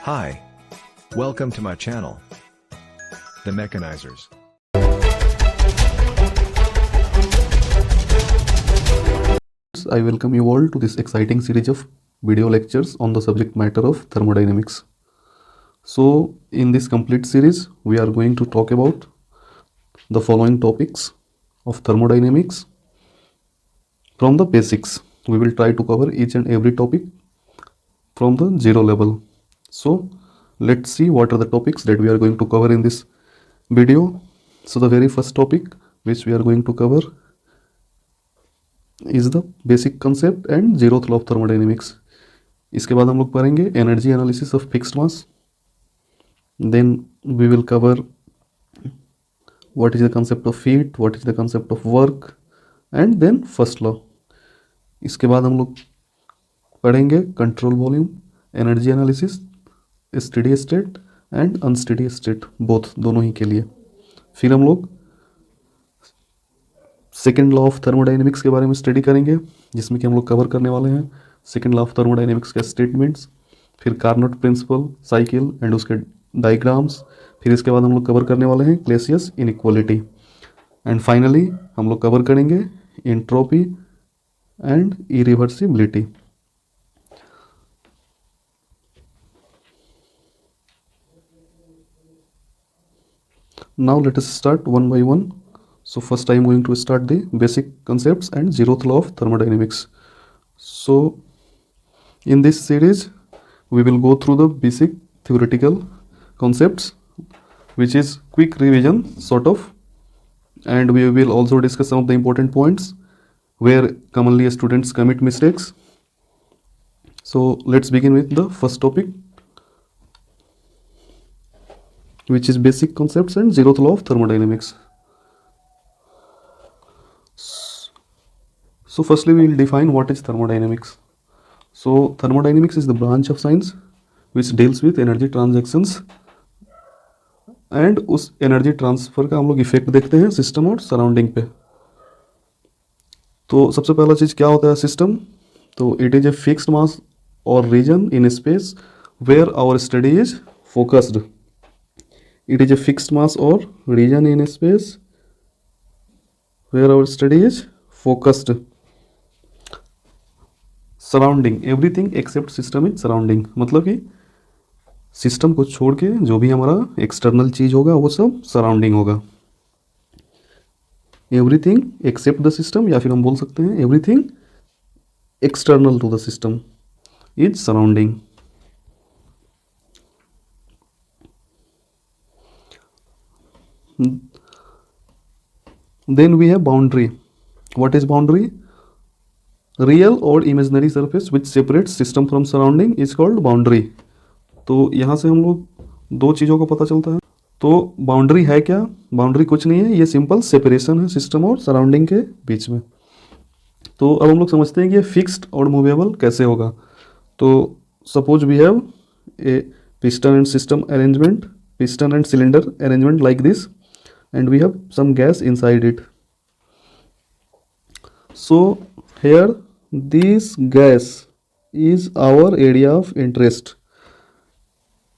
Hi. Welcome to my channel, The Mechanizers. I welcome you all to this exciting series of video lectures on the subject matter of thermodynamics. So, in this complete series, we are going to talk about the following topics of thermodynamics from the basics. We will try to cover each and every topic from the zero level. So, let's see what are the topics that we are going to cover in this video. So, the very first topic which we are going to cover is the basic concept and zeroth law of thermodynamics. इसके बाद हम लोग पढ़ेंगे energy analysis of fixed mass. Then we will cover what is the concept of heat, what is the concept of work, and then first law. इसके बाद हम लोग पढ़ेंगे control volume, energy analysis, steady state and unsteady state, both दोनों ही के लिए. फिर हम लोग सेकेंड लॉ ऑफ थर्मोडाइनमिक्स के बारे में स्टडी करेंगे, जिसमें कि हम लोग कवर करने वाले हैं सेकेंड लॉ ऑफ थर्मोडाइनमिक्स के स्टेटमेंट्स, फिर कार्नोट प्रिंसिपल, साइकिल एंड उसके डायग्राम्स. फिर इसके बाद हम लोग कवर करने वाले हैं क्लेसियस इनइक्वालिटी. एंड फाइनली हम लोग कवर करेंगे entropy and irreversibility. Now let us start one by one. So first I am going to start the basic concepts and zeroth law of thermodynamics. So in this series we will go through the basic theoretical concepts, which is quick revision sort of, and we will also discuss some of the important points where commonly students commit mistakes. So let's begin with the first topic, which is basic concepts and zeroth law of thermodynamics. So firstly we will define what is thermodynamics. So thermodynamics is the branch of science which deals with energy transactions, and उस energy transfer का हम लोग effect देखते हैं system और surrounding पे. तो सबसे पहला चीज़ क्या होता है सिस्टम. तो it is a fixed mass or region in space where our study is focused. It is a fixed mass or region in space where our study is focused. Surrounding everything except system is surrounding, मतलब कि system को छोड़ के जो भी हमारा external चीज़ होगा वो सब सराउंडिंग होगा. एवरीथिंग एक्सेप्ट द सिस्टम, या फिर हम बोल सकते हैं everything external to the system is surrounding. Then we have boundary. What is boundary? Real और imaginary surface which separates system from surrounding is called boundary. तो यहाँ से हम लोग दो चीज़ों का पता चलता है. तो बाउंड्री है क्या? बाउंड्री कुछ नहीं है, ये सिंपल सेपरेशन है सिस्टम और सराउंडिंग के बीच में. तो अब हम लोग समझते हैं कि ये फिक्स्ड और मूवेबल कैसे होगा. तो suppose we have a piston and system arrangement, piston and cylinder arrangement like this, and we have some gas inside it. So here this gas is our area of interest,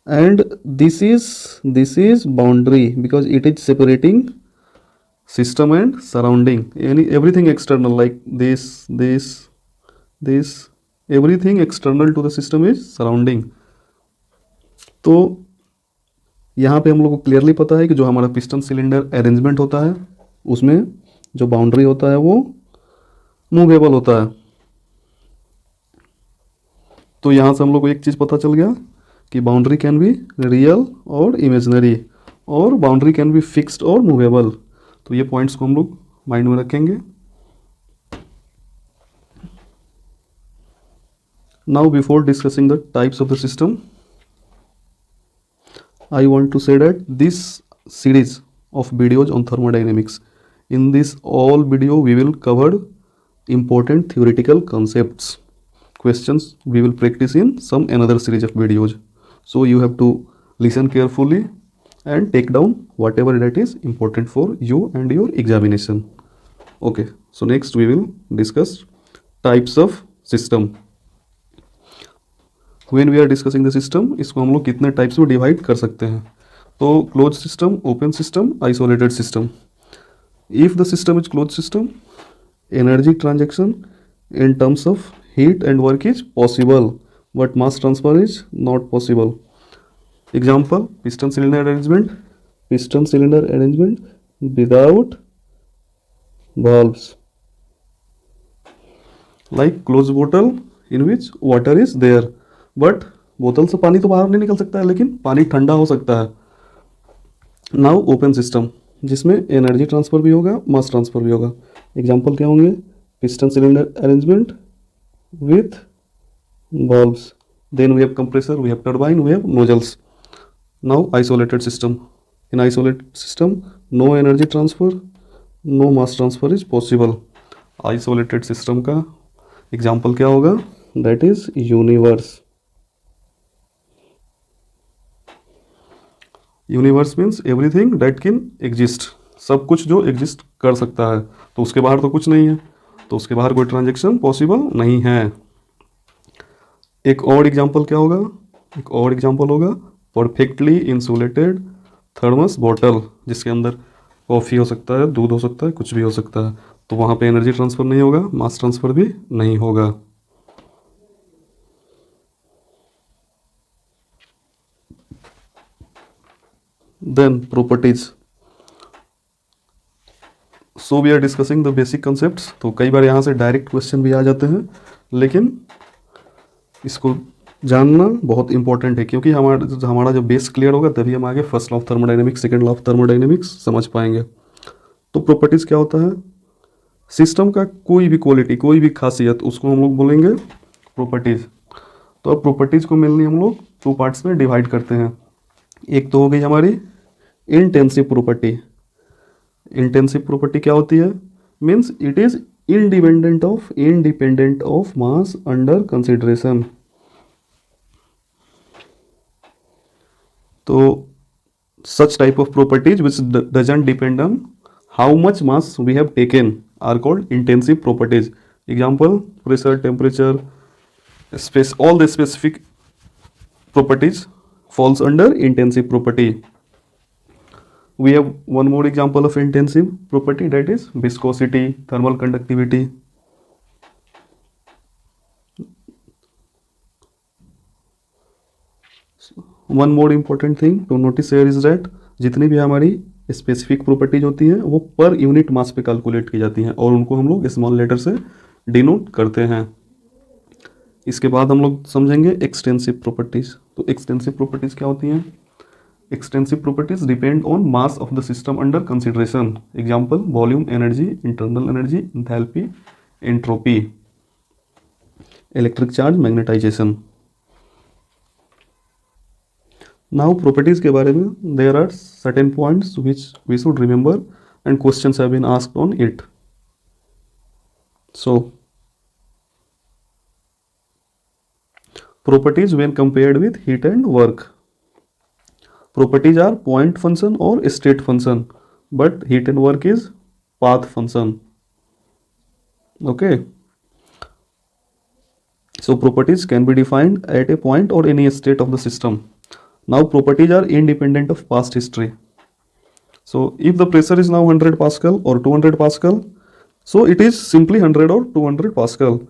and this is boundary because it is separating system and surrounding. Everything external like this everything external to the system is surrounding. तो यहाँ पे हम लोग को clearly पता है कि जो हमारा पिस्टन सिलेंडर अरेंजमेंट होता है उसमें जो बाउंड्री होता है वो मूवेबल होता है. तो यहाँ से हम लोग को एक चीज़ पता चल गया कि बाउंड्री कैन बी रियल और इमेजिनरी, और बाउंड्री कैन बी फिक्स्ड और मूवेबल. तो ये पॉइंट्स को हम लोग माइंड में रखेंगे. Now before discussing the types of the system, I want to say that this series of videos on thermodynamics, in this all video we will cover important theoretical concepts. Questions we will practice in some another series of videos. So you have to listen carefully and take down whatever that is important for you and your examination. Okay, so next we will discuss types of system. When we are discussing the system, इसको हम लोग कितने types में divide कर सकते हैं. तो close system, open system, isolated system. If the system is close system, energy transaction in terms of heat and work is possible, but mass transfer is not possible. Example, piston cylinder arrangement without valves, like closed bottle in which water is there, but बोतल से पानी तो बाहर नहीं निकल सकता है, लेकिन पानी ठंडा हो सकता है. नाउ ओपन सिस्टम, जिसमें एनर्जी ट्रांसफर भी होगा, मास ट्रांसफर भी होगा. एग्जाम्पल क्या होंगे? Piston cylinder arrangement with valves, then we have compressor, we have turbine, we have nozzles. Now isolated system, in isolated system no energy transfer, no mass transfer is possible. Isolated system का example क्या होगा? That is universe. Universe means everything that can exist, सब कुछ जो exist कर सकता है. तो उसके बाहर तो कुछ नहीं है, तो उसके बाहर कोई ट्रांजेक्शन पॉसिबल नहीं है. एक और एग्जांपल क्या होगा? एक और एग्जांपल होगा परफेक्टली इंसुलेटेड थर्मस बॉटल, जिसके अंदर कॉफ़ी हो सकता है, दूध हो सकता है, कुछ भी हो सकता है. तो वहाँ पे एनर्जी ट्रांसफ़र नहीं होगा, मास ट्रांसफ़र भी नहीं होगा. Then properties. So we are discussing the basic concepts. तो कई बार यहाँ से डायरेक्ट क्वेश्चन भी आ जाते हैं, लेकिन इसको जानना बहुत इंपॉर्टेंट है, क्योंकि हमारा जब बेस क्लियर होगा तभी हम आगे first law of thermodynamics, second law of thermodynamics समझ पाएंगे. तो प्रॉपर्टीज़ क्या होता है? सिस्टम का कोई भी क्वालिटी, कोई भी खासियत, उसको हम लोग बोलेंगे प्रॉपर्टीज़. तो अब प्रॉपर्टीज़ को मेनली हम लोग टू पार्ट्स में डिवाइड करते हैं. एक तो हो गई हमारी इंटेंसिव प्रॉपर्टी. इंटेंसिव प्रॉपर्टी क्या होती है? Means it is independent of mass under consideration. तो such type of properties which doesn't depend on how much mass we have taken are called intensive properties. Example, pressure, temperature, space, all the specific properties falls under intensive property. We have one more example of intensive property, that is viscosity, thermal conductivity. One more important thing to notice here is that जितनी भी हमारी specific properties होती हैं वो per unit mass पे calculate की जाती हैं, और उनको हम लोग स्मॉल लेटर से डिनोट करते हैं. इसके बाद हम लोग समझेंगे एक्सटेंसिव प्रॉपर्टीज. तो एक्सटेंसिव प्रॉपर्टीज क्या होती हैं? Extensive properties depend on mass of the system under consideration. Example, volume, energy, internal energy, enthalpy, entropy, electric charge, magnetisation. Now properties के बारे में there are certain points which we should remember and questions have been asked on it. So properties when compared with heat and work. Properties are point function or state function, but heat and work is path function. Okay. So properties can be defined at a point or any state of the system. Now properties are independent of past history. So if the pressure is now 100 Pascal or 200 Pascal, so it is simply 100 or 200 Pascal.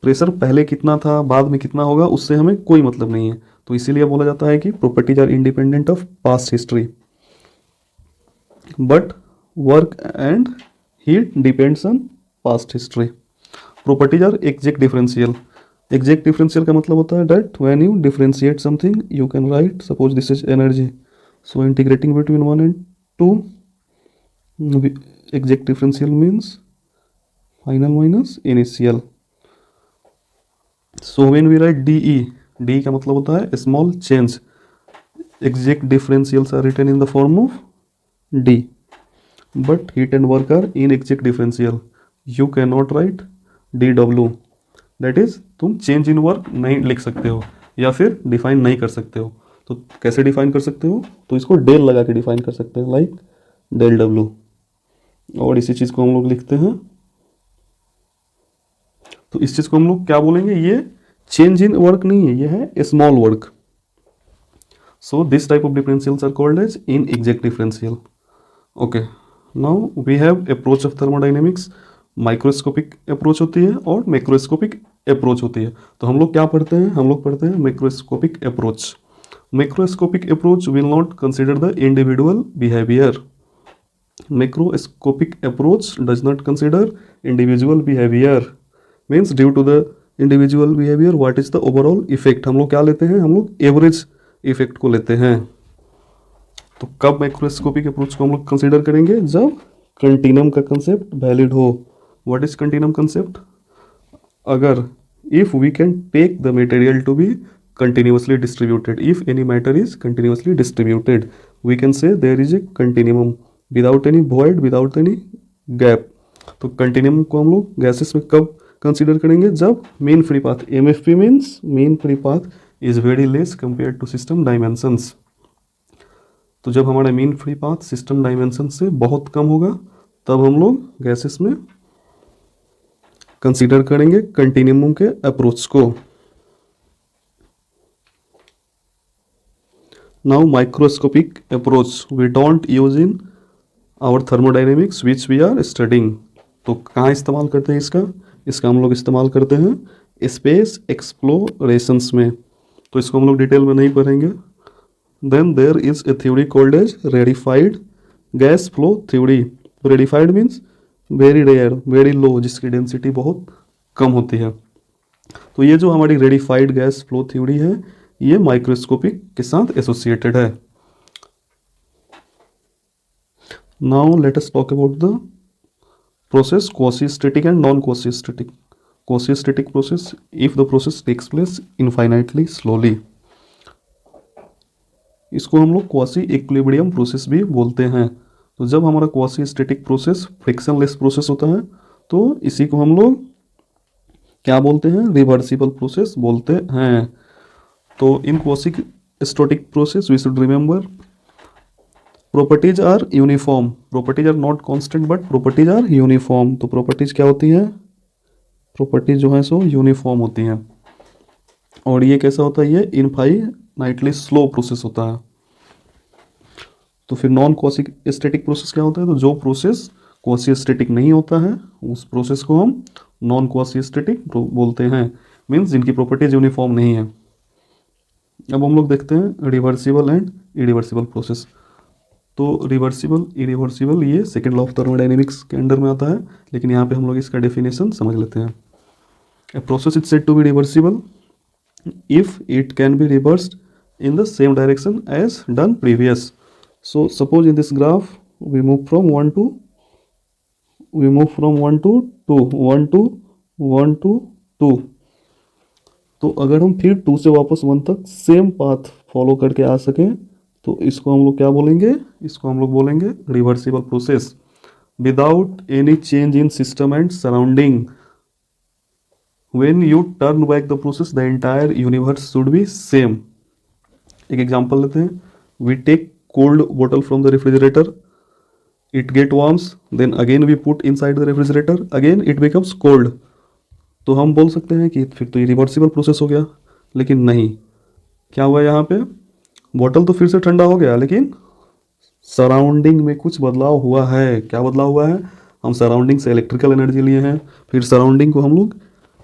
Pressure पहले कितना था, बाद में कितना होगा, उससे हमें कोई मतलब नहीं है. तो इसीलिए बोला जाता है कि properties are independent of past history, but work and heat depends on past history. Properties are exact differential. Exact differential का मतलब होता है that when you differentiate something you can write, suppose this is energy, so integrating between 1 and 2, exact differential means final minus initial. So when we write DE, D का मतलब होता है small change. Exact differentials are written in the form of D, but heat and work are inexact differential. You cannot write DW. That is, तुम change in work नहीं लिख सकते हो या फिर define नहीं कर सकते हो. तो कैसे define कर सकते हो? तो इसको del लगा के define कर सकते हैं, like del W. और इसी चीज़ को हम लोग लिखते हैं, तो इस चीज़ को हम लोग क्या बोलेंगे? ये चेंज इन वर्क नहीं है, यह है small work. So this type of differentials are called as inexact differential. Okay, now we have approach of thermodynamics. Microscopic approach होती है और मैक्रोस्कोपिक अप्रोच होती है. तो हम लोग क्या पढ़ते हैं, हम लोग पढ़ते हैं macroscopic approach. Macroscopic approach will not consider the individual behaviour. Macroscopic approach does not consider individual behavior. Means due to the individual behavior what is the overall effect. हम लोग क्या लेते हैं, हम लोग एवरेज इफेक्ट को लेते हैं. तो कब मैक्रोस्कोपिक अप्रोच को हम लोग कंसिडर करेंगे, जब कंटिन्यूम का कंसेप्ट वैलिड हो. What is continuum concept? अगर if we can take the material to be continuously distributed, if any matter is continuously distributed, we can say there is a continuum without any void, without any gap. तो continuum को हम लोग gases में कब consider करेंगे, जब mean free path, MFP means mean free path is very less compare to system dimensions. तो जब हमारा mean free path system dimension से बहुत कम होगा तब हम लोग गैसेस में कंसिडर करेंगे कंटिन्यूम के अप्रोच को. Now microscopic approach we don't use in our thermodynamics which we are studying. तो कहाँ इस्तेमाल करते हैं इसका, इसका हम लोग इस्तेमाल करते हैं स्पेस एक्सप्लोरेशंस में. तो इसको हम लोग डिटेल में नहीं पढ़ेंगे. Then there is a theory called as rarefied gas flow theory. Rarefied means very rare, very low, जिसकी डेंसिटी बहुत कम होती है. तो ये जो हमारी रेडिफाइड गैस फ्लो थ्योरी है ये माइक्रोस्कोपिक के साथ एसोसिएटेड है. Now let us talk about the process quasi-static and non quasi-static. Quasi-static process if the process takes place infinitely slowly. इसको हम लोग क्वासी इक्विलिब्रियम प्रोसेस भी बोलते हैं. तो जब हमारा क्वासी-स्टैटिक प्रोसेस फ्रिक्शनलेस प्रोसेस होता है तो इसी को हम लोग क्या बोलते हैं, रिवर्सिबल प्रोसेस बोलते हैं. तो in quasi static process we should remember properties are uniform. Properties are not constant but properties are uniform. तो प्रॉपर्टीज क्या होती है, प्रॉपर्टीज जो है सो यूनिफॉर्म होती हैं. और ये कैसा होता है, ये इनफाइनाइटली स्लो प्रोसेस होता है. तो फिर नॉन क्वासी-स्टैटिक प्रोसेस क्या होता है, तो जो प्रोसेस क्वासी-स्टैटिक नहीं होता है उस प्रोसेस को हम नॉन क्वासी-स्टैटिक बोलते हैं. मीन्स जिनकी प्रॉपर्टीज यूनिफॉर्म नहीं है. अब हम लोग देखते हैं रिवर्सिबल एंड इरिवर्सिबल प्रोसेस. तो रिवर्सिबल इरिवर्सिबल ये सेकेंड लॉ ऑफ थर्मोडायनेमिक्स के अंडर में आता है, लेकिन यहाँ पे हम लोग इसका डेफिनेशन समझ लेते हैं. A process is said to be reversible if it can be reversed in the same direction as done previous. So suppose in this graph we move from 1 to 2, 1 to 1 to 2. तो अगर हम फिर 2 से वापस 1 तक सेम पाथ फॉलो करके आ सकें तो इसको हम लोग क्या बोलेंगे, इसको हम लोग बोलेंगे reversible process without any change in system and surrounding. When you turn back the process the entire universe should be same. एक एग्जांपल लेते हैं. We take cold bottle from the refrigerator, it get warms, then again we put inside the refrigerator, again it becomes cold. तो हम बोल सकते हैं कि फिर तो ये रिवर्सिबल प्रोसेस हो गया. लेकिन नहीं, क्या हुआ यहाँ पे, बॉटल तो फिर से ठंडा हो गया लेकिन सराउंडिंग में कुछ बदलाव हुआ है. क्या बदलाव हुआ है, हम सराउंडिंग से इलेक्ट्रिकल एनर्जी लिए हैं, फिर सराउंडिंग को हम लोग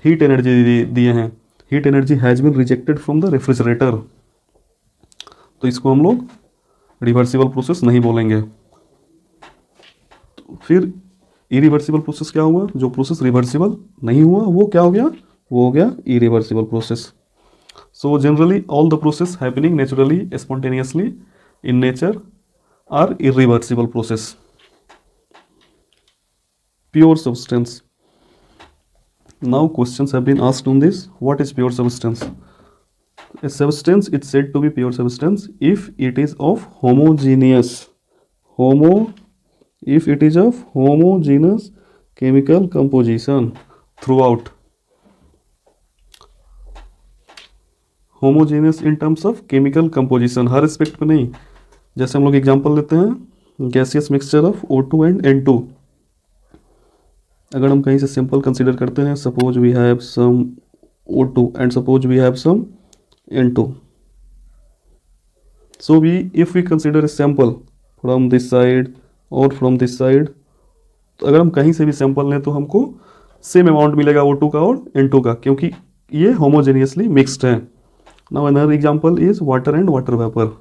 हीट एनर्जी दिए हैं. Heat energy has been rejected from the refrigerator. तो इसको हम लोग रिवर्सिबल प्रोसेस नहीं बोलेंगे. तो फिर इरिवर्सिबल प्रोसेस क्या हुआ, जो प्रोसेस रिवर्सिबल नहीं हुआ वो क्या हो गया, वो हो गया irreversible process. So generally all the process happening naturally spontaneously in nature are irreversible process. Pure substance. Now questions have been asked on this. What is pure substance? A substance is said to be pure substance if it is of homogeneous chemical composition throughout. Homogeneous in terms of chemical composition, her aspect पे नहीं. जैसे हम लोग example लेते हैं gaseous mixture of O2 and N2. अगर हम कहीं से सिंपल कंसीडर करते हैं, suppose we have some O2 and suppose we have some N2. So if we consider a sample from this side or from this side, तो अगर हम कहीं से भी सैंपल लें तो हमको सेम अमाउंट मिलेगा O2 का और N2 का, क्योंकि ये होमोजेनियसली मिक्स्ड है. Now another example is water and water vapour.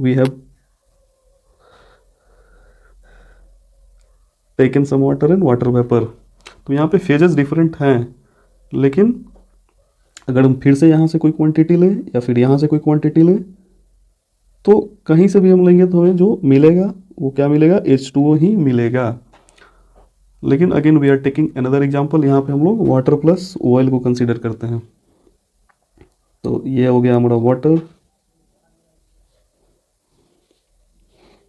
We have taken some water and water vapour. तो यहाँ पे फेजेस डिफरेंट हैं, लेकिन अगर हम फिर से यहाँ से कोई क्वांटिटी लें या फिर यहाँ से कोई क्वांटिटी लें, तो कहीं से भी हम लेंगे तो हमें जो मिलेगा वो क्या मिलेगा, H2O ही मिलेगा. लेकिन again we are taking another example. यहाँ पे हम लोग वाटर प्लस ऑयल को कंसीडर करते हैं. तो ये हो गया हमारा वाटर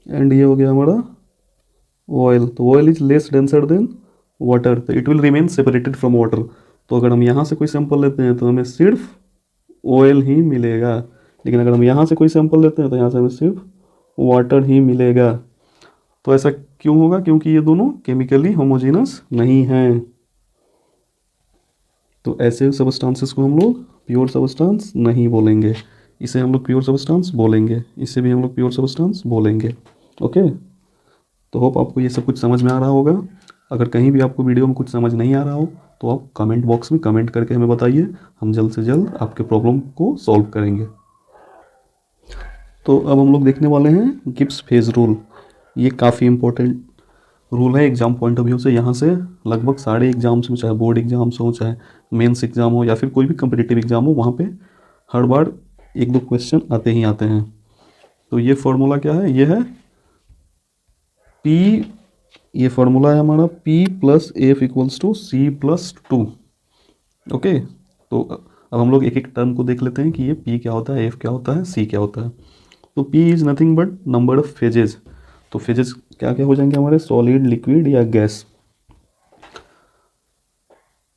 एंड ये हो गया हमारा ऑयल. तो oil is less denser than water, तो it will remain separated from water. तो अगर हम यहाँ से कोई सैंपल लेते हैं तो हमें सिर्फ ऑयल ही मिलेगा, लेकिन अगर हम यहाँ से कोई सैंपल लेते हैं तो यहाँ से हमें सिर्फ वाटर ही मिलेगा. तो ऐसा क्यों होगा, क्योंकि ये दोनों केमिकली होमोजेनस नहीं हैं. तो ऐसे सबस्टांसेस को हम लोग प्योर सबस्टांस नहीं बोलेंगे. इसे हम लोग प्योर सबस्टांस बोलेंगे, इसे भी हम लोग प्योर सबस्टांस बोलेंगे. ओके, तो होप आपको ये सब कुछ समझ में आ रहा होगा. अगर कहीं भी आपको वीडियो में कुछ समझ नहीं आ रहा हो तो आप कमेंट बॉक्स में कमेंट करके हमें बताइए, हम जल्द से जल्द आपके प्रॉब्लम को सॉल्व करेंगे. तो अब हम लोग देखने वाले हैं गिब्स फेज रूल. ये काफ़ी इंपॉर्टेंट रूल है एग्जाम पॉइंट ऑफ व्यू से. यहाँ से लगभग सारे एग्जाम्स में, चाहे बोर्ड एग्जाम्स हो, चाहे मेंस एग्जाम हो, या फिर कोई भी कम्पिटिटिव एग्जाम हो, वहाँ पे हर बार एक दो क्वेश्चन आते ही आते हैं. तो ये फार्मूला क्या है, ये है P, ये फार्मूला है हमारा P plus F equals to C plus 2. Okay, तो अब हम लोग एक एक टर्म को देख लेते हैं कि ये P क्या होता है, F क्या होता है, C क्या होता है. तो P is nothing but number of phases. तो फेजेस क्या क्या हो जाएंगे हमारे, सॉलिड, लिक्विड या गैस.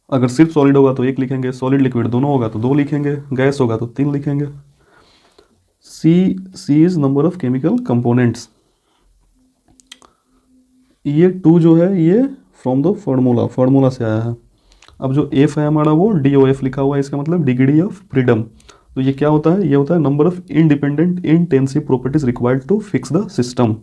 अगर सिर्फ सॉलिड होगा तो एक लिखेंगे, सॉलिड लिक्विड दोनों होगा तो दो लिखेंगे, गैस होगा तो तीन लिखेंगे. C is number of chemical components. ये 2 जो है ये फ्रॉम द फार्मूला से आया है. अब जो एफ है हमारा वो DOF लिखा हुआ है, इसका मतलब डिग्री ऑफ फ्रीडम. तो ये क्या होता है, ये होता है number of independent intensive properties required to fix the system.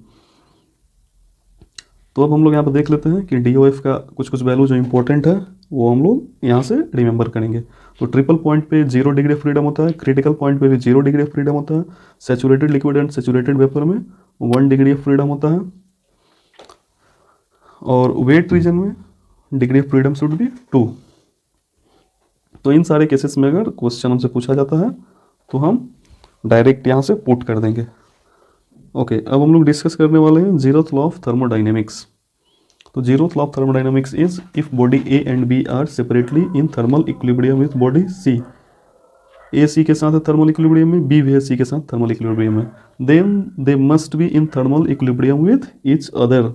तो अब हम लोग यहाँ पर देख लेते हैं कि DOF का कुछ कुछ वैल्यू जो इंपॉर्टेंट है वो हम लोग यहाँ से रिमेंबर करेंगे. तो ट्रिपल पॉइंट पे 0 डिग्री ऑफ फ्रीडम होता है, क्रिटिकल पॉइंट पे भी 0 डिग्री ऑफ फ्रीडम होता है, saturated liquid and saturated vapour में 1 डिग्री ऑफ फ्रीडम होता है, और वेट रीजन में degree of freedom should be 2. तो इन सारे केसेस में अगर क्वेश्चन हमसे पूछा जाता है तो हम डायरेक्ट यहाँ से पुट कर देंगे. ओके, अब हम लोग डिस्कस करने वाले हैं जीरोथ लॉ ऑफ थर्मोडाइनेमिक्स. तो zeroth law of thermodynamics is if body A and B are separately in thermal equilibrium with body C. A C के साथ है थर्मल इक्विलिब्रियम में, B भी है C के साथ थर्मल इक्विलिब्रियम में, then they must be in thermal equilibrium with each other.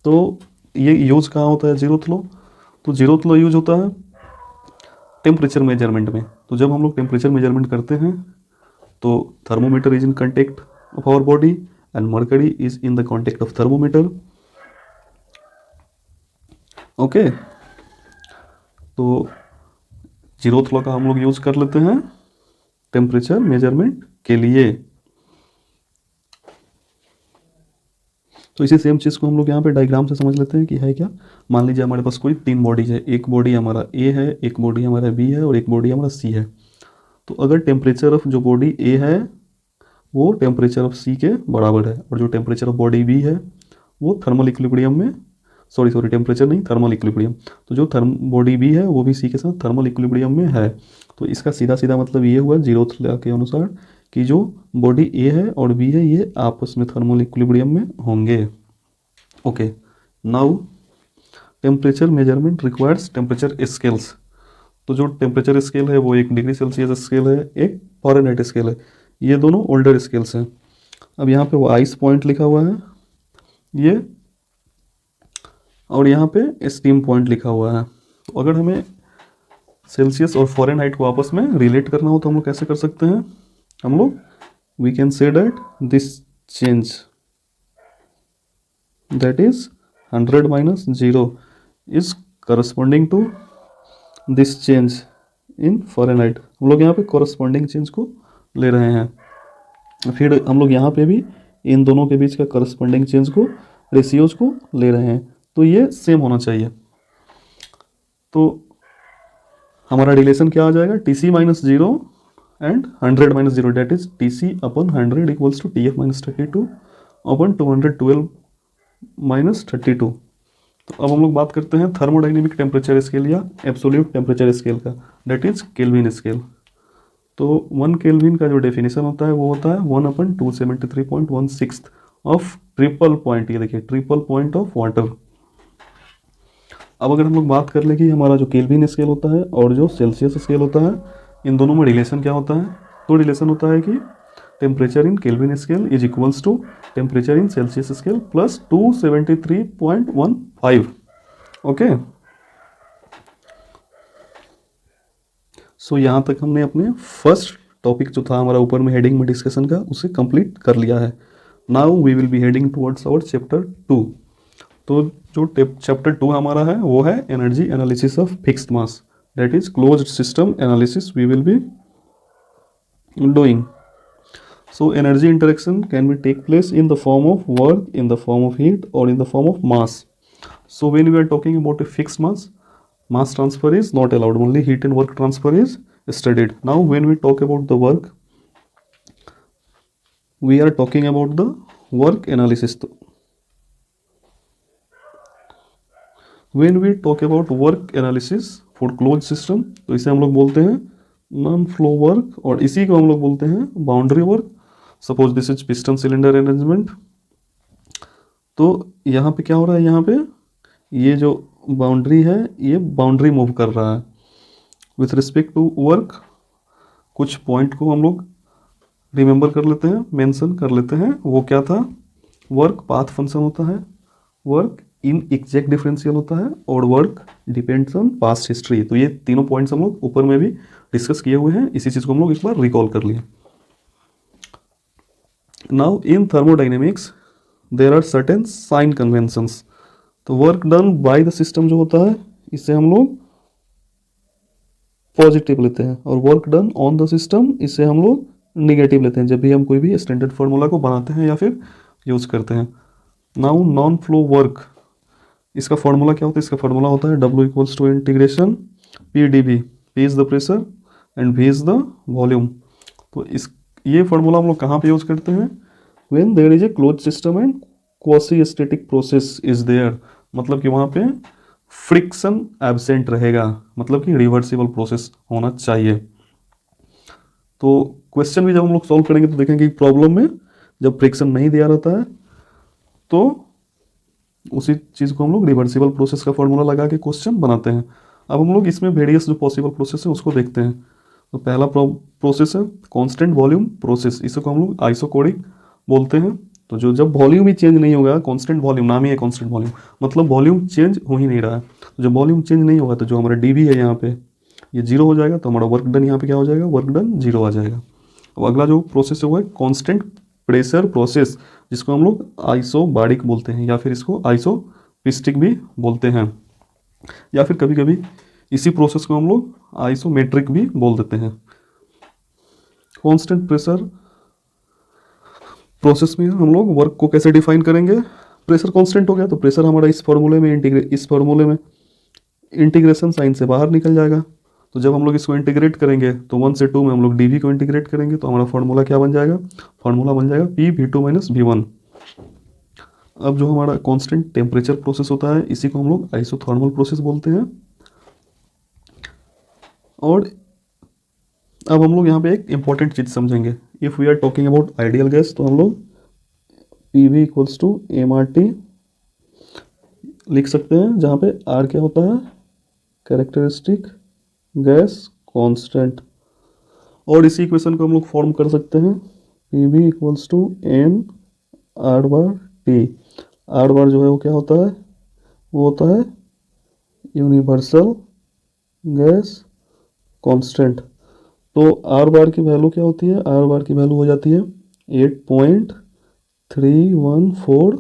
तो ये यूज कहाँ होता है जीरोथ लॉ, तो जीरोथ लॉ यूज होता है टेम्परेचर मेजरमेंट में. तो जब हम लोग टेम्परेचर मेजरमेंट करते हैं तो thermometer is in contact of our body and mercury is in the contact of thermometer. Okay, तो जीरोथ लॉ का हम लोग यूज कर लेते हैं टेम्परेचर मेजरमेंट के लिए. तो इसी सेम चीज़ को हम लोग यहाँ पे डायग्राम से समझ लेते हैं कि है क्या. मान लीजिए हमारे पास कोई 3 बॉडीज है, एक बॉडी हमारा A है, एक बॉडी हमारा B है और एक बॉडी हमारा C है. तो अगर टेम्परेचर ऑफ जो बॉडी A है वो टेम्परेचर ऑफ C के बराबर है, और जो टेम्परेचर ऑफ बॉडी B है वो थर्मल इक्विलिब्रियम में, सॉरी टेम्परेचर नहीं, थर्मल इक्विलिब्रियम. तो जो बॉडी B है वो भी C के साथ थर्मल इक्विलिब्रियम में है. तो इसका सीधा सीधा मतलब ये हुआ जीरोथ लॉ के अनुसार कि जो बॉडी A है और B है ये आपस में थर्मल इक्विलिब्रियम में होंगे. Okay, now temperature measurement requires temperature scales. तो जो टेम्परेचर स्केल है वो एक डिग्री सेल्सियस स्केल है, एक फॉरेनहाइट स्केल है. ये दोनों ओल्डर स्केल्स हैं. अब यहाँ पे वो आइस पॉइंट लिखा हुआ है ये, और यहाँ पे स्टीम पॉइंट लिखा हुआ है. तो अगर हमें सेल्सियस और फॉरेनहाइट को आपस में रिलेट करना हो तो हम लोग कैसे कर सकते हैं, हम लोग we can say that this change that is 100 - 0 is corresponding to this change in Fahrenheit. हम लोग यहाँ पे कॉरस्पॉन्डिंग चेंज को ले रहे हैं। फिर हम लोग यहाँ पे भी इन दोनों के बीच का कॉरस्पॉन्डिंग चेंज को, रेशियोज को ले रहे हैं, तो ये सेम होना चाहिए। तो हमारा रिलेशन क्या आ जाएगा, T C minus zero and 100 minus zero, that is T C upon 100 equals to T F minus 32 upon 212 minus 32। तो अब हम लोग बात करते हैं थर्मोडाइनेमिक टेम्परेचर स्केल या एब्सोल्यूट टेम्परेचर स्केल का, डेट इज केल्विन स्केल। तो 1 केल्विन का जो डेफिनेशन होता है वो होता है 1/273.16 ऑफ ट्रिपल पॉइंट, ये देखिए ट्रिपल पॉइंट ऑफ वाटर। अब अगर हम लोग बात कर ले कि हमारा जो केल्विन स्केल होता है और जो सेल्सियस स्केल होता है, इन दोनों में रिलेशन क्या होता है, तो रिलेशन होता है कि temperature in Kelvin scale is equals to temperature in Celsius scale plus 273.15। Okay, so यहाँ तक हमने अपने फर्स्ट टॉपिक जो था हमारा ऊपर में हेडिंग में डिस्कशन का, उसे कंप्लीट कर लिया है। Now we will be heading towards our chapter 2। तो जो चैप्टर 2 हमारा है वो है energy analysis of fixed mass, that is closed system analysis we will be doing. So energy interaction can be take place in the form of work, in the form of heat, or in the form of mass. So when we are talking about a fixed mass transfer is not allowed. Only heat and work transfer is studied. Now when we talk about the work, we are talking about the work analysis. When we talk about work analysis for closed system, तो इसे हम लोग बोलते हैं non flow work, और इसी को हम लोग बोलते हैं boundary work. Suppose this is piston cylinder arrangement. तो यहाँ पे क्या हो रहा है, यहाँ पे ये जो बाउंड्री है ये बाउंड्री मूव कर रहा है विथ रिस्पेक्ट टू वर्क। कुछ पॉइंट को हम लोग रिमेंबर कर लेते हैं, मेंशन कर लेते हैं। वो क्या था, वर्क पाथ फंक्शन होता है, वर्क इन एग्जैक्ट डिफरेंशियल होता है, और work depends on past history. तो ये तीनों पॉइंट्स हम लोग ऊपर में भी डिस्कस किए हुए हैं, इसी चीज़ को हम लोग एक बार रिकॉल कर लिए। Now in thermodynamics there are certain sign conventions. तो work done by the system जो होता है इससे हम लोग पॉजिटिव लेते हैं, और work done on the system इससे हम लोग निगेटिव लेते हैं जब भी हम कोई भी स्टैंडर्ड फार्मूला को बनाते हैं या फिर यूज करते हैं। नाउ नॉन फ्लो वर्क, इसका फार्मूला क्या होता है, इसका फार्मूला होता है W equals to integration PdV, P is the pressure and V is the volume. तो इस ये फार्मूला हम लोग कहाँ पे यूज करते हैं, when there is a close system and quasi static process is there, मतलब कि वहाँ पे फ्रिक्शन एब्सेंट रहेगा, मतलब कि रिवर्सिबल प्रोसेस होना चाहिए। तो क्वेश्चन भी जब हम लोग सॉल्व करेंगे तो देखेंगे कि प्रॉब्लम में जब फ्रिक्शन नहीं दिया रहता है तो उसी चीज़ को हम लोग रिवर्सिबल प्रोसेस का फॉर्मूला लगा के क्वेश्चन बनाते हैं। अब हम लोग इसमें वेरियस जो पॉसिबल प्रोसेस है उसको देखते हैं। तो पहला प्रोसेस है कांस्टेंट वॉल्यूम प्रोसेस, इसको हम लोग आइसोकोरिक बोलते हैं। तो जो जब वॉल्यूम ही चेंज नहीं होगा, कांस्टेंट वॉल्यूम नाम ही है कांस्टेंट वॉल्यूम, मतलब वॉल्यूम चेंज हो ही नहीं रहा है। तो जब वॉल्यूम चेंज नहीं होगा तो जो हमारा डीवी है यहाँ पे ये जीरो हो जाएगा, तो हमारा वर्क डन यहाँ पे क्या हो जाएगा, वर्क डन जीरो आ जाएगा। अब अगला जो प्रोसेस है वो है कांस्टेंट प्रेशर प्रोसेस, जिसको हम लोग आइसोबारिक बोलते हैं या फिर इसको आइसोपिस्टिक भी बोलते हैं, या फिर कभी कभी इसी प्रोसेस को हम लोग आइसोमेट्रिक भी बोल देते हैं। कांस्टेंट प्रेशर प्रोसेस में हम लोग वर्क को कैसे डिफाइन करेंगे, प्रेशर कांस्टेंट हो गया तो प्रेशर हमारा इस फॉर्मूले में इंटीग्रेशन साइन से बाहर निकल जाएगा। तो जब हम लोग इसको इंटीग्रेट करेंगे तो 1 से 2 में हम लोग dV को इंटीग्रेट करेंगे तो हमारा फॉर्मूला क्या बन जाएगा, फॉर्मूला बन जाएगा P - V1। अब जो हमारा कांस्टेंट टेम्परेचर प्रोसेस होता है इसी को हम लोग आइसोथर्मल प्रोसेस बोलते हैं। और अब हम लोग यहाँ पे एक इंपॉर्टेंट चीज़ समझेंगे, if we are talking about ideal gas तो हम लोग PV इक्वल्स टू MRT लिख सकते हैं, जहाँ पे R क्या होता है, कैरेक्टरिस्टिक गैस कांस्टेंट। और इसी इक्वेशन को हम लोग फॉर्म कर सकते हैं PV equals to N R/T। R जो है वो क्या होता है, वो होता है यूनिवर्सल गैस कांस्टेंट। तो R की वैल्यू क्या होती है, R की वैल्यू हो जाती है 8.314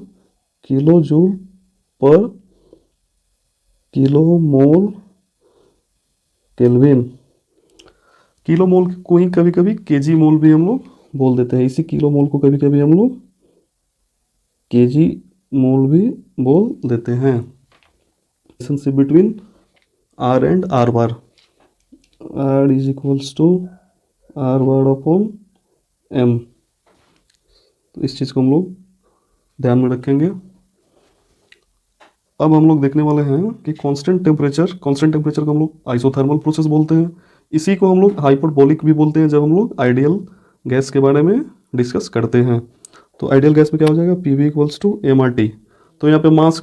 किलो जूल पर kilo mole kelvin. Kilo mole को ही कभी कभी केजी मोल भी हम लोग बोल देते हैं, इसी किलो मोल को कभी कभी हम लोग केजी मोल भी बोल देते हैं। Relationship between R and R bar, R is equals to R bar upon M. तो इस चीज़ को हम लोग ध्यान में रखेंगे। अब हम लोग देखने वाले हैं कि कांस्टेंट टेम्परेचर को हम लोग आइसोथर्मल प्रोसेस बोलते हैं। इसी को हम लोग हाइपरबोलिक भी बोलते हैं जब हम लोग आइडियल गैस के बारे में डिस्कस करते हैं। तो आइडियल गैस में क्या हो जाएगा, P V equals to M R T. तो यहाँ पे mass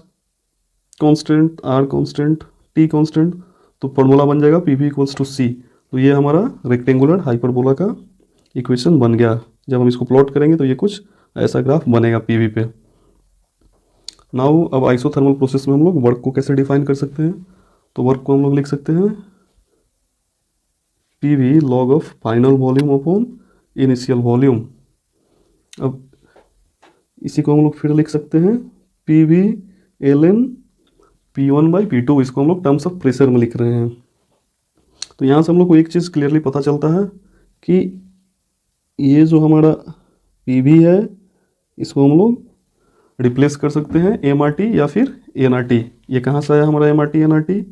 constant, R constant, T constant, तो फॉर्मूला बन जाएगा P V equals to C. तो ये हमारा रेक्टेंगुलर हाइपरबोला का इक्वेशन बन गया। जब हम इसको प्लॉट करेंगे तो ये कुछ ऐसा ग्राफ बनेगा पी वी पे। नाउ अब आइसोथर्मल प्रोसेस में हम लोग वर्क को कैसे डिफाइन कर सकते हैं। तो वर्क को हम लोग लिख सकते हैं P V log of final volume upon initial volume. अब इसी को हम लोग फिर लिख सकते हैं P V L N P one by P two. इसको हम लोग टर्म्स ऑफ प्रेशर में लिख रहे हैं। तो यहाँ से हम लोग को एक चीज़ क्लियरली पता चलता है कि ये जो हमारा पी वी है इसको हम लोग रिप्लेस कर सकते हैं एम आर टी या फिर एन आर टी। ये कहाँ से आया हमारा M R T N R T,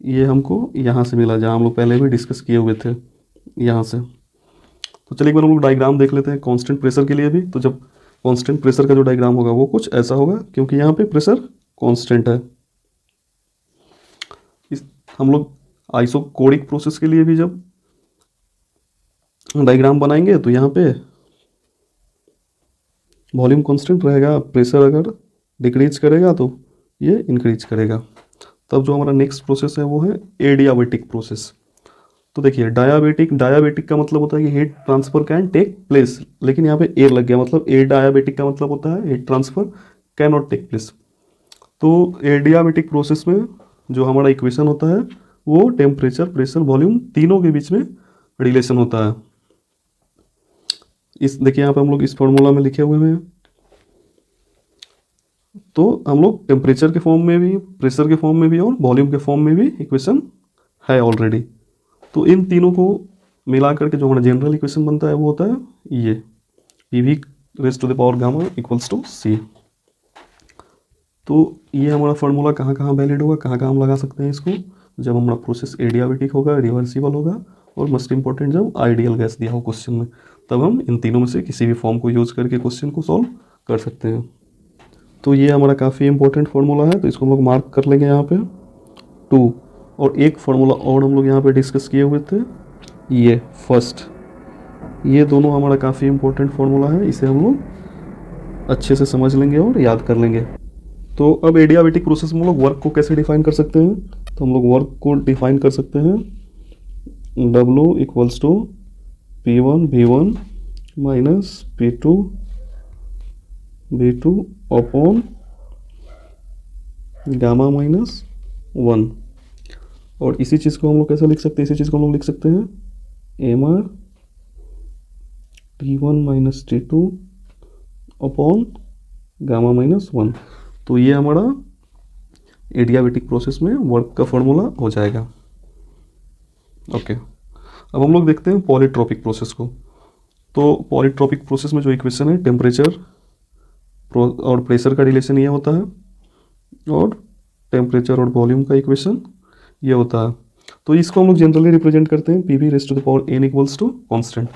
ये हमको यहाँ से मिला जहाँ हम लोग पहले भी डिस्कस किए हुए थे, यहाँ से। तो चलिए एक बार हम लोग डायग्राम देख लेते हैं कांस्टेंट प्रेशर के लिए भी। तो जब कांस्टेंट प्रेशर का जो डायग्राम होगा वो कुछ ऐसा होगा, क्योंकि यहाँ पे प्रेशर कांस्टेंट है। हम लोग आइसोकोरिक प्रोसेस के लिए भी जब डायग्राम बनाएंगे तो यहाँ पे वॉल्यूम कांस्टेंट रहेगा, प्रेशर अगर डिक्रीज करेगा तो ये इंक्रीज करेगा। तब जो हमारा नेक्स्ट प्रोसेस है वो है एडियाबेटिक प्रोसेस। तो देखिए डायाबेटिक का मतलब होता है कि heat transfer can take place, लेकिन यहाँ पे एयर लग गया, मतलब एडियाबेटिक का मतलब होता है heat transfer can not take place. तो एडियाबेटिक प्रोसेस में जो हमारा इक्वेशन होता है वो टेम्परेचर, प्रेशर, वॉल्यूम तीनों के बीच में रिलेशन होता है। इस देखिए यहाँ पे हम लोग इस फॉर्मूला में लिखे हुए हैं। तो हम लोग टेम्परेचर के फॉर्म में भी, प्रेशर के फॉर्म में भी और वॉल्यूम के फॉर्म में भी इक्वेशन है ऑलरेडी। तो इन तीनों को मिला करके जो हमारा जनरल इक्वेशन बनता है वो होता है ये P V raise to the power gamma equals to C. तो ये हमारा फार्मूला कहाँ कहाँ वैलिड होगा, कहाँ कहाँ हम लगा सकते हैं इसको, जब हमारा प्रोसेस एडियाबेटिक होगा, रिवर्सिबल होगा, और मोस्ट इंपॉर्टेंट जब आइडियल गैस दिया हो क्वेश्चन में, तब हम इन तीनों में से किसी भी फॉर्म को यूज करके क्वेश्चन को सॉल्व कर सकते हैं। तो ये हमारा काफ़ी इंपॉर्टेंट फार्मूला है, तो इसको हम लोग मार्क कर लेंगे यहाँ पे 2। और एक फार्मूला और हम लोग यहाँ पे डिस्कस किए हुए थे, ये फर्स्ट, ये दोनों हमारा काफ़ी इंपॉर्टेंट फार्मूला है, इसे हम लोग अच्छे से समझ लेंगे और याद कर लेंगे। तो अब एडियाबेटिक प्रोसेस में हम लोग वर्क को कैसे डिफाइन कर सकते हैं। तो हम लोग वर्क को डिफाइन कर सकते हैं W equals to P1 V1 minus P2 V2 upon gamma minus 1। और इसी चीज़ को हम लोग कैसे लिख सकते हैं, इसी चीज़ को हम लोग लिख सकते हैं MR T1 minus T2 upon gamma minus 1। तो ये हमारा एडियाबेटिक प्रोसेस में वर्क का फॉर्मूला हो जाएगा। ओके, अब हम लोग देखते हैं पॉलीट्रॉपिक प्रोसेस को। तो पॉलीट्रॉपिक प्रोसेस में जो इक्वेशन है टेम्परेचर और प्रेशर का रिलेशन ये होता है, और टेम्परेचर और वॉल्यूम का इक्वेशन ये होता है। तो इसको हम लोग जनरली रिप्रेजेंट करते हैं P V raise to the power n equals to constant.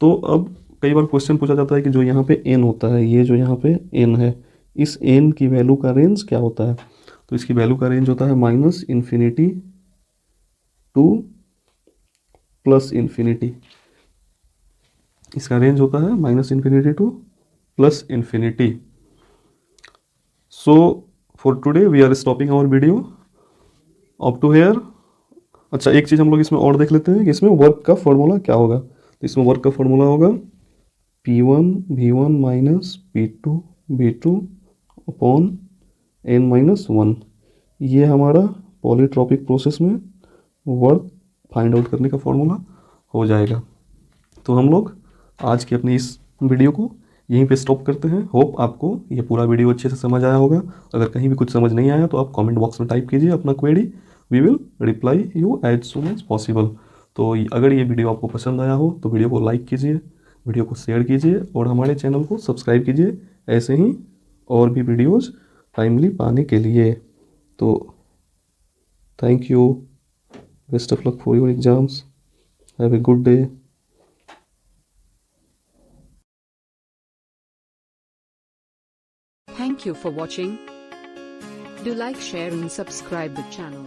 तो अब कई बार क्वेश्चन पूछा जाता है कि जो यहाँ पे n होता है, ये जो यहाँ पे n है, इस n की वैल्यू का रेंज क्या होता है। तो इसकी वैल्यू का रेंज होता है minus infinity to plus infinity. इसका रेंज होता है minus infinity to plus infinity. So for today we are stopping our video up to here. अच्छा, एक चीज़ हम लोग इसमें और देख लेते हैं कि इसमें वर्क का फॉर्मूला क्या होगा। तो इसमें वर्क का फॉर्मूला होगा P1 V1 minus P2 V2 upon n minus 1। ये हमारा पॉलीट्रॉपिक प्रोसेस में वर्क फाइंड आउट करने का फॉर्मूला हो जाएगा। तो हम लोग आज की अपनी इस वीडियो को यहीं पे स्टॉप करते हैं। होप आपको ये पूरा वीडियो अच्छे से समझ आया होगा। अगर कहीं भी कुछ समझ नहीं आया तो आप कमेंट बॉक्स में टाइप कीजिए अपना query, we will reply you as soon as possible. तो अगर ये वीडियो आपको पसंद आया हो तो वीडियो को लाइक कीजिए, वीडियो को शेयर कीजिए और हमारे चैनल को सब्सक्राइब कीजिए ऐसे ही और भी वीडियोज़ टाइमली पाने के लिए। तो thank you, best of luck for your exams, have a good day. Thank you for watching. Do like, share and subscribe the channel.